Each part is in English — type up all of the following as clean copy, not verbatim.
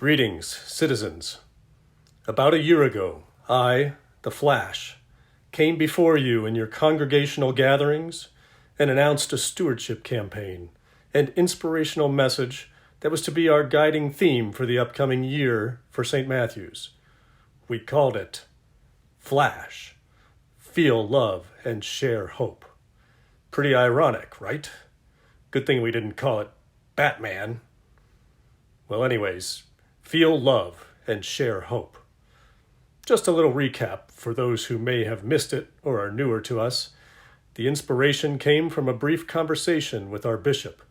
Greetings, citizens. About a year ago, I, the Flash, came before you in your congregational gatherings and announced a stewardship campaign and inspirational message that was to be our guiding theme for the upcoming year for St. Matthew's. We called it Flash. Feel love and share hope. Pretty ironic, right? Good thing we didn't call it Batman. Well, anyways, feel love and share hope. Just a little recap for those who may have missed it or are newer to us. The inspiration came from a brief conversation with our bishop,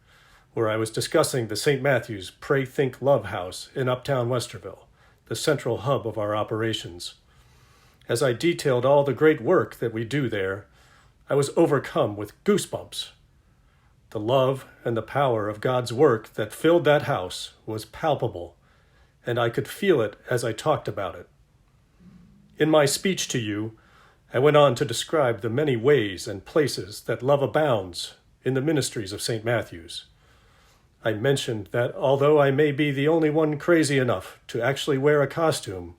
where I was discussing the St. Matthew's Pray Think Love House in Uptown Westerville, the central hub of our operations. As I detailed all the great work that we do there, I was overcome with goosebumps. The love and the power of God's work that filled that house was palpable, and I could feel it as I talked about it. In my speech to you, I went on to describe the many ways and places that love abounds in the ministries of St. Matthew's. I mentioned that although I may be the only one crazy enough to actually wear a costume,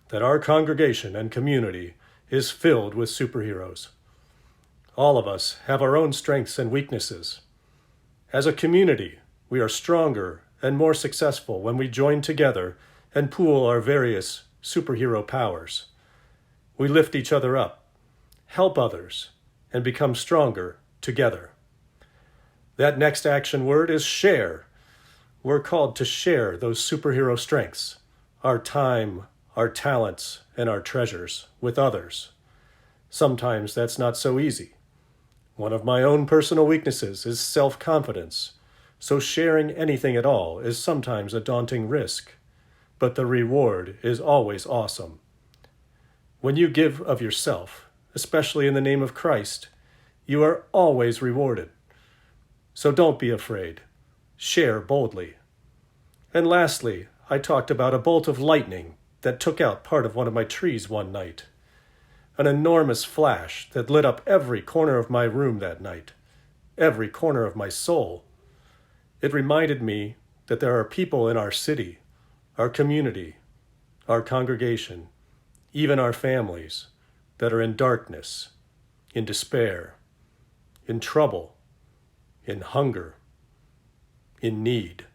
that our congregation and community is filled with superheroes. All of us have our own strengths and weaknesses. As a community, we are stronger and more successful when we join together and pool our various superhero powers. We lift each other up, help others, and become stronger together. That next action word is share. We're called to share those superhero strengths, our time, our talents, and our treasures with others. Sometimes that's not so easy. One of my own personal weaknesses is self-confidence, so sharing anything at all is sometimes a daunting risk, but the reward is always awesome. When you give of yourself, especially in the name of Christ, you are always rewarded. So don't be afraid. Share boldly. And lastly, I talked about a bolt of lightning that took out part of one of my trees one night. An enormous flash that lit up every corner of my room that night, every corner of my soul. It reminded me that there are people in our city, our community, our congregation, even our families, that are in darkness, in despair, in trouble, in hunger, in need.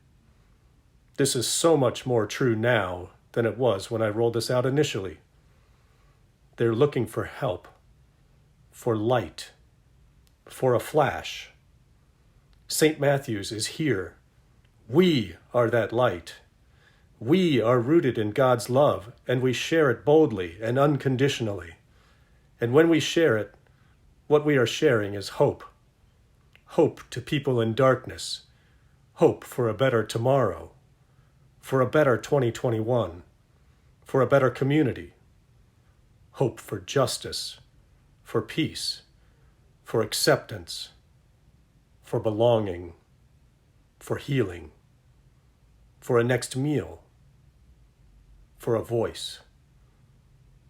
This is so much more true now than it was when I rolled this out initially. They're looking for help, for light, for a flash. St. Matthew's is here. We are that light. We are rooted in God's love, and we share it boldly and unconditionally. And when we share it, what we are sharing is hope. Hope to people in darkness. Hope for a better tomorrow. For a better 2021. For a better community. Hope for justice, for peace, for acceptance, for belonging, for healing, for a next meal, for a voice.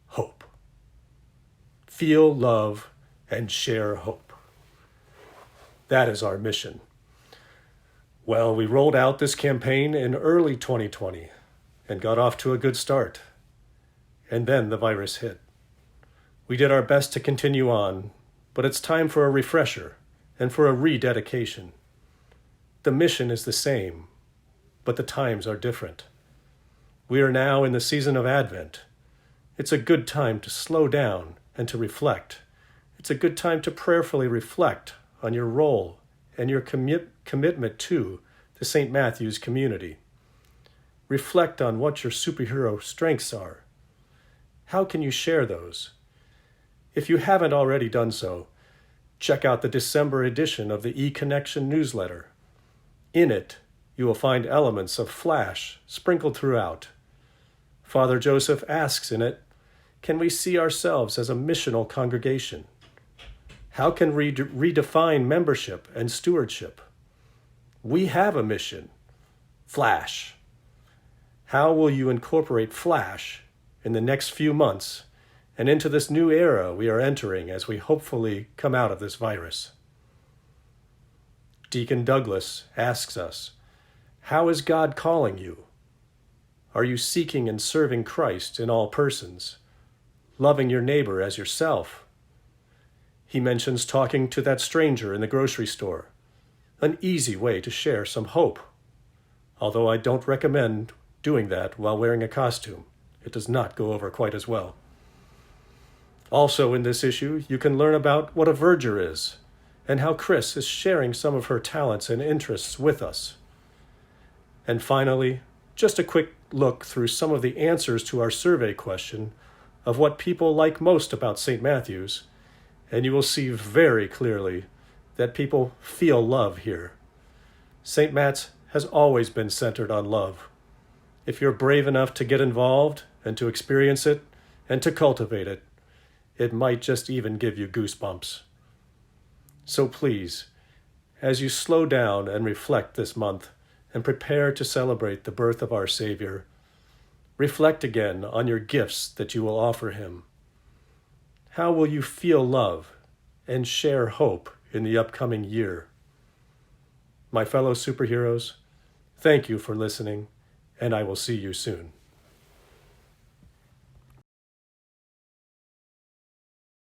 Hope. Feel love and share hope. That is our mission. Well, we rolled out this campaign in early 2020 and got off to a good start. And then the virus hit. We did our best to continue on, but it's time for a refresher and for a rededication. The mission is the same, but the times are different. We are now in the season of Advent. It's a good time to slow down and to reflect. It's a good time to prayerfully reflect on your role and your commitment to the St. Matthew's community. Reflect on what your superhero strengths are. How can you share those? If you haven't already done so, check out the December edition of the eConnection newsletter. In it, you will find elements of Flash sprinkled throughout. Father Joseph asks in it, can we see ourselves as a missional congregation? How can we redefine membership and stewardship? We have a mission, Flash. How will you incorporate Flash in the next few months and into this new era we are entering as we hopefully come out of this virus? Deacon Douglas asks us, how is God calling you? Are you seeking and serving Christ in all persons, loving your neighbor as yourself? He mentions talking to that stranger in the grocery store, an easy way to share some hope. Although I don't recommend doing that while wearing a costume. It does not go over quite as well. Also in this issue, you can learn about what a verger is and how Chris is sharing some of her talents and interests with us. And finally, just a quick look through some of the answers to our survey question of what people like most about St. Matthew's, and you will see very clearly that people feel love here. St. Matt's has always been centered on love. If you're brave enough to get involved and to experience it and to cultivate it, it might just even give you goosebumps. So please, as you slow down and reflect this month and prepare to celebrate the birth of our Savior, reflect again on your gifts that you will offer him. How will you feel love and share hope in the upcoming year? My fellow superheroes, thank you for listening, and I will see you soon.